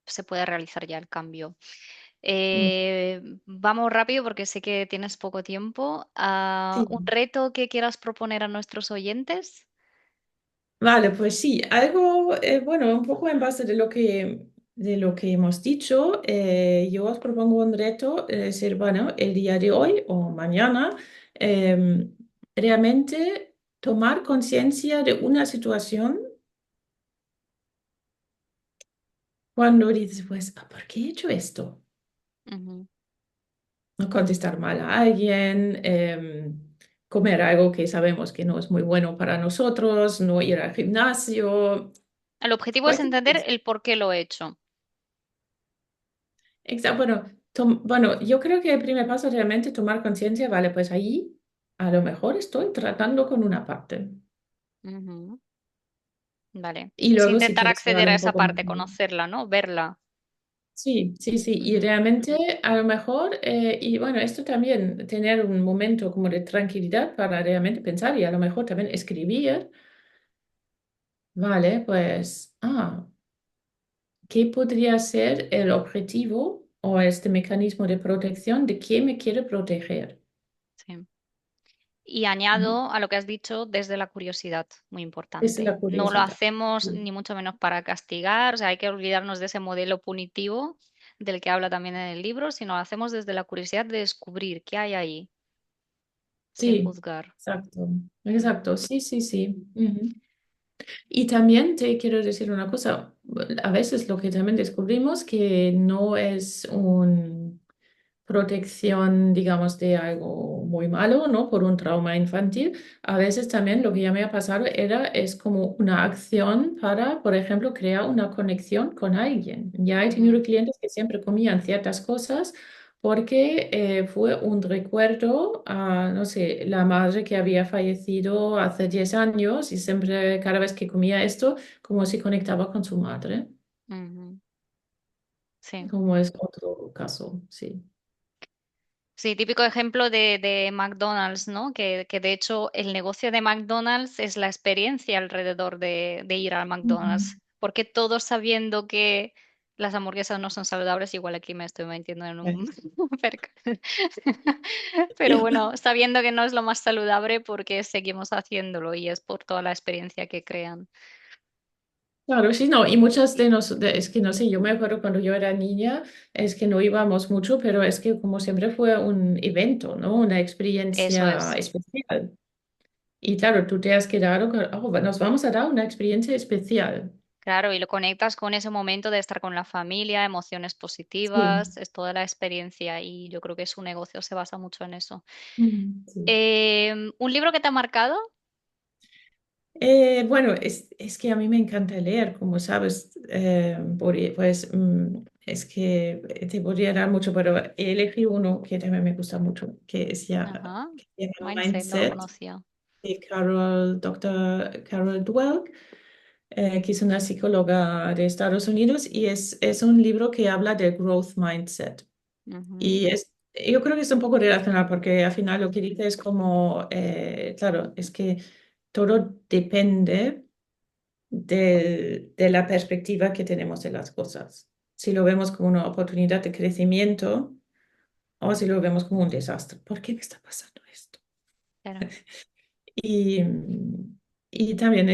se puede realizar ya el cambio. Mm. Vamos rápido porque sé que tienes poco tiempo. Sí. ¿Un reto que quieras proponer a nuestros oyentes? Vale, pues sí, algo, bueno, un poco en base de lo que hemos dicho, yo os propongo un reto, es decir, bueno, el día de hoy o mañana, realmente tomar conciencia de una situación cuando dices, pues, "Ah, ¿por qué he hecho esto?" Ujú. No contestar mal a alguien, comer algo que sabemos que no es muy bueno para nosotros, no ir al gimnasio, El objetivo es cualquier entender cosa. el por qué lo he hecho. Exacto, bueno, yo creo que el primer paso es realmente tomar conciencia, vale, pues ahí a lo mejor estoy tratando con una parte. Ujú. Vale. Y Es luego si intentar quieres acceder llevarlo a un esa poco más. parte, conocerla, ¿no? Verla. Sí, sí, sí, y Ujú, realmente a lo mejor, y bueno, esto también, tener un momento como de tranquilidad para realmente pensar y a lo mejor también escribir, vale, pues, ¿qué podría ser el objetivo o este mecanismo de protección de qué me quiere proteger. Sí. Y ¿No? añado a lo que has dicho desde la curiosidad, muy Es importante. la No lo curiosidad. hacemos Sí, ni mucho menos para castigar, o sea, hay que olvidarnos de ese modelo punitivo del que habla también en el libro, sino lo hacemos desde la curiosidad de descubrir qué hay ahí, sin sí, juzgar. exacto, Mm, exacto, sí, sí, sí. Ujú. Y también te quiero decir una cosa, a veces lo que también descubrimos que no es un protección, digamos, de algo muy malo, ¿no? Por un trauma infantil. A veces también lo que ya me ha pasado es como una acción para, por ejemplo, crear una conexión con alguien. Ya he ujú, tenido clientes que siempre comían ciertas cosas porque fue un recuerdo a, no sé, la madre que había fallecido hace 10 años y siempre, cada vez que comía esto, como si conectaba con su madre, ujú. Sí. como es otro caso, sí. Sí, típico ejemplo de McDonald's, ¿no? Que de hecho el negocio de McDonald's es la experiencia alrededor de ir al Ujú. McDonald's. Porque todos sabiendo que las hamburguesas no son saludables, igual aquí me estoy metiendo en un percal. Pero bueno, sabiendo que no es lo más saludable porque seguimos haciéndolo y es por toda la experiencia que crean. Claro, sí, no, y muchas de nosotros, es que no sé, yo me acuerdo cuando yo era niña, es que no íbamos mucho, pero es que como siempre fue un evento, ¿no? Una Eso experiencia es. especial. Y claro, tú te has quedado con, oh, nos vamos a dar una experiencia especial. Claro, y lo conectas con ese momento de estar con la familia, emociones Sí. positivas, es toda la experiencia y yo creo que su negocio se basa mucho en eso. Sí. ¿Un libro que te ha marcado? Bueno, es que a mí me encanta leer, como sabes, pues es que te podría dar mucho, pero elegí uno que también me gusta mucho, Ajá, que se llama Mindset, no lo Mindset, conocía. de Dr. Carol Dweck, que es una psicóloga de Estados Unidos, y es un libro que habla de growth mindset. Ujú, Y yo creo que es un poco relacionado porque al final lo que dice es como, claro, es que todo depende de la perspectiva que tenemos de las cosas. Si lo vemos como una oportunidad de crecimiento o si lo vemos como un desastre. ¿Por qué me está pasando esto? claro. Y, y también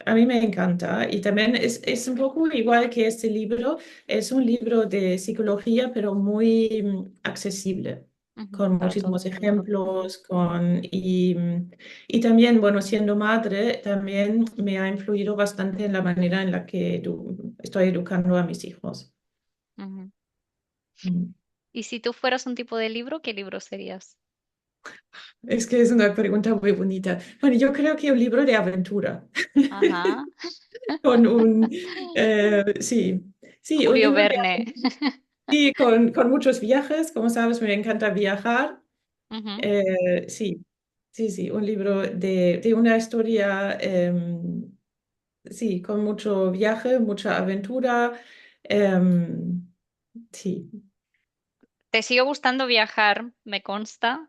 a mí me encanta. Y también es un poco igual que este libro, es un libro de psicología, pero muy accesible, Ujú, con para todo el muchísimos mundo. ejemplos, y también, bueno, siendo madre, también me ha influido bastante en la manera en la que estoy educando a mis hijos. Ujú. Mm. Y si tú fueras un tipo de libro, ¿qué libro serías? Es que es una pregunta muy bonita. Bueno, yo creo que un libro de aventura. Ajá. Con sí, sí, un Julio libro de Verne. sí, con muchos viajes, como sabes, me encanta viajar. Ujú. Sí, sí, sí, un libro de una historia, sí, con mucho viaje, mucha aventura. em, sí, Te sigue gustando viajar, me consta.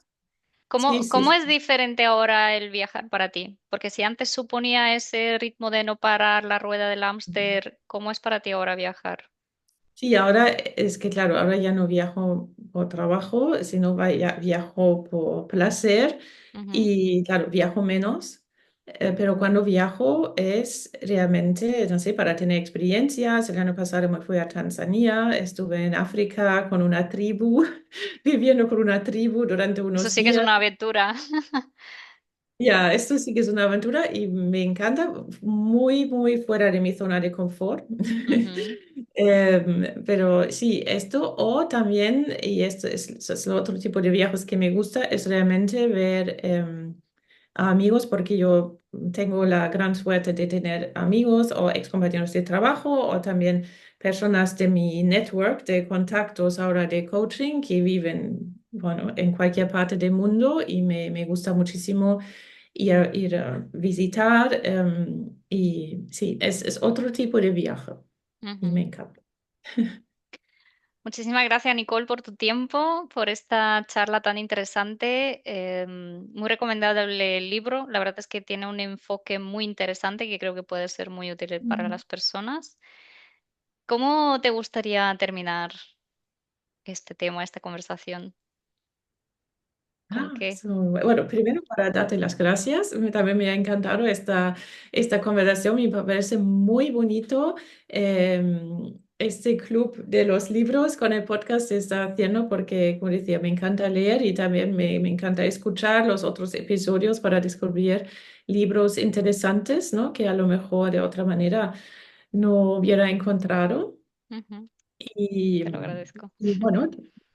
sí, ¿Cómo sí. es diferente ahora el viajar para ti? Porque si antes suponía ese ritmo de no parar la rueda del Sí. hámster, ¿cómo es para ti ahora viajar? Sí, ahora es que claro, ahora ya no viajo por trabajo, sino viajo por placer Ujú. y claro, viajo menos, pero cuando viajo es realmente, no sé, para tener experiencias. El año pasado me fui a Tanzania, estuve en África con una tribu, viviendo con una tribu durante Eso unos sí que es días. una aventura. Ya, esto sí que es una aventura y me encanta, muy, muy fuera de mi zona de confort. Ujú, Pero sí, esto o también, y esto es el otro tipo de viajes que me gusta, es realmente ver a amigos, porque yo tengo la gran suerte de tener amigos o excompañeros de trabajo o también personas de mi network de contactos ahora de coaching que viven, bueno, en cualquier parte del mundo y me gusta muchísimo ir a visitar. Y sí, es otro tipo de viaje y me ujú. encanta. Muchísimas gracias, Nicole, por tu tiempo, por esta charla tan interesante. Muy recomendable el libro. La verdad es que tiene un enfoque muy interesante que creo que puede ser muy útil para Mm. las personas. ¿Cómo te gustaría terminar? este tema, esta conversación. ¿Con Ah, qué? bueno, primero para darte las gracias. También me ha encantado esta conversación. Me parece muy bonito este club de los libros con el podcast que está haciendo porque, como decía, me encanta leer y también me encanta escuchar los otros episodios para descubrir libros interesantes, ¿no? Que a lo mejor de otra manera no hubiera encontrado. Ujú, Y, te lo agradezco. y bueno,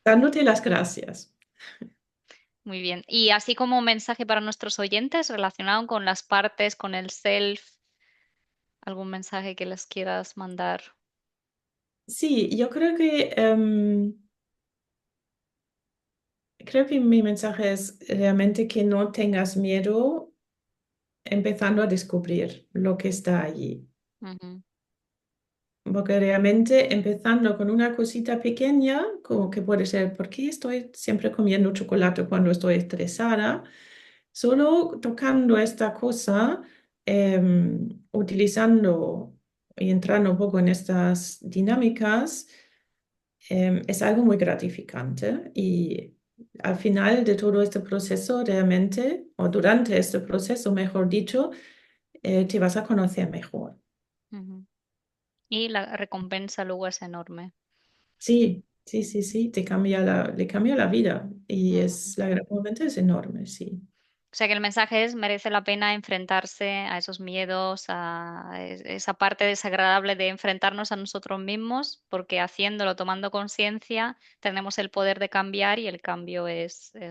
dándote las gracias. Muy bien. Y así como un mensaje para nuestros oyentes relacionado con las partes, con el self, algún mensaje que les quieras mandar. Sí, yo creo que mi mensaje es realmente que no tengas miedo empezando a descubrir lo que está allí. Ujú, Porque realmente empezando con una cosita pequeña, como que puede ser, ¿por qué estoy siempre comiendo chocolate cuando estoy estresada? Solo tocando esta cosa, utilizando y entrando un poco en estas dinámicas, es algo muy gratificante y al final de todo este proceso realmente, o durante este proceso, mejor dicho, te vas a conocer mejor. ujú. Y la recompensa luego es enorme. Sí, sí, sí, sí, le cambia la vida y Ujú. la recompensa es enorme, sí. O sea que el mensaje es, merece la pena enfrentarse a esos miedos, a esa parte desagradable de enfrentarnos a nosotros mismos, porque haciéndolo, tomando conciencia, tenemos el poder de cambiar y el cambio es de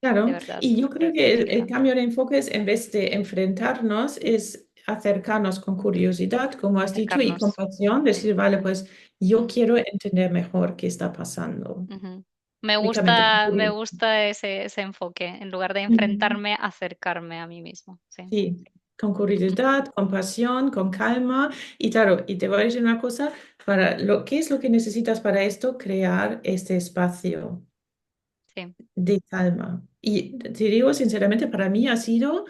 Claro, verdad y yo creo que el gratificante. cambio de enfoque es, en vez de enfrentarnos, es acercarnos con curiosidad, como has dicho, y Acercarnos. compasión, Sí. decir, vale, pues yo Mm, quiero entender mejor qué está pasando. ujú. Únicamente con Me curiosidad. gusta ese enfoque. En lugar de Ujú. enfrentarme, acercarme a mí mismo. Sí. Sí, con curiosidad, con pasión, con calma. Y claro, y te voy a decir una cosa, ¿qué es lo que necesitas para esto? Crear este espacio Sí. de calma. Y te digo sinceramente, para mí ha sido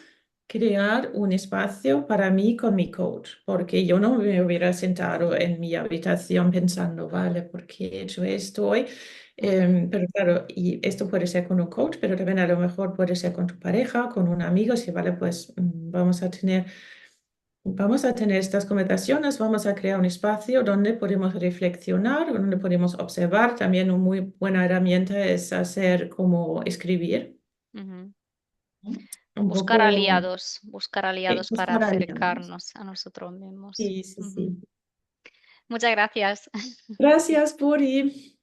crear un espacio para mí con mi coach, porque yo no me hubiera sentado en mi habitación pensando, vale, ¿por qué he hecho esto hoy? Ujú, Pero claro, y esto puede ser con un coach, pero también a lo mejor puede ser con tu pareja, con un amigo, si vale, pues vamos a tener estas conversaciones, vamos a crear un espacio donde podemos reflexionar, donde podemos observar. También una muy buena herramienta es hacer como escribir, ujú. ¿no? Un poco Buscar aliados para buscar aliados. acercarnos a nosotros mismos. Sí, sí, Ujú. sí. Muchas gracias. Gracias, Puri.